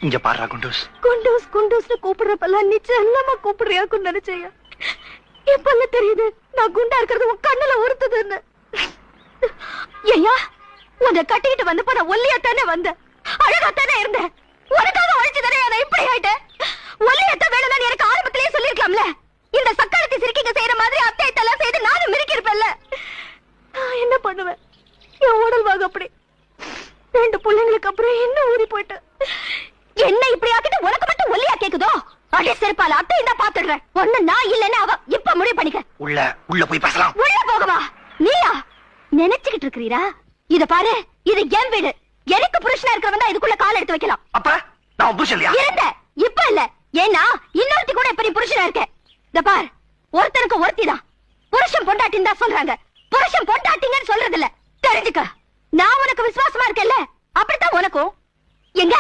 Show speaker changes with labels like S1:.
S1: இங்க பாரு குண்டூஸ்.
S2: குண்டூஸ் குண்டூஸ்னு கூப்பிடுறப்பெல்லாம் நீ செல்லமா கூப்பிடுறியாக்குன்னு நினைச்சேயா? எப்பல்ல தெரியுது நான் குண்டா இருக்கிறது உன் கண்ணுல உறுத்துதுன்னு. ஐயா, உன்னை கட்டிக்கிட்டு வந்தப்ப நான் ஒல்லியாத்தானே வந்தேன், அழகாத்தானே இருந்தேன். உனக்காக உழைச்சுதானே நான் இப்படி ஆயிட்டேன். ஒல்லியாத்தான் வேணும்னு எனக்கு ஆரம்பத்திலேயே சொல்லிருக்கலாம்ல. இந்த சக்காலத்தை சிரிக்கிங்க செய்யற மாதிரி அத்தையத்தெல்லாம் செய்து நானும் மிரிக்கிருப்பேன்ல. நான் என்ன பண்ணுவேன்? என் உடல் வாங்க அப்படி 2 பிள்ளைங்களுக்கு அப்புறம் என்ன ஊறி போயிட்டேன். என்ன இப்படி ஆக்கிட்டு உனக்கு மட்டும் ஒல்லியா கேக்குதோ? அடே செருப்பால அத்தை என்ன பாத்துடுறேன். ஒண்ணு நான் இல்லன்னு அவ இப்ப முடிவு பண்ணிக்க.
S1: உள்ள போய் பேசலாம்.
S2: உள்ள போகவா? நீயா நினைச்சுக்கிட்டு இருக்கிறீரா? இத பாரு, இது என் வீடு. எனக்கு புருஷனா இருக்கிறவன் தான் இதுக்குள்ள கால் எடுத்து வைக்கலாம்.
S1: அப்ப நான் புருஷன் இல்லையா?
S2: இருந்த இப்ப இல்ல. ஏன்னா இன்னொருத்தி கூட இப்ப நீ புருஷனா இருக்க. இத பார், ஒருத்தருக்கு ஒருத்தி தான் புருஷன் பொண்டாட்டின்னு தான் சொல்றாங்க. புருஷன் பொண்டாட்டிங்கன்னு சொல்றது இல்ல. தெரிஞ்சுக்க. நான் உனக்கு விசுவாசமா இருக்கேன்ல, அப்படித்தான் உனக்கும். எங்க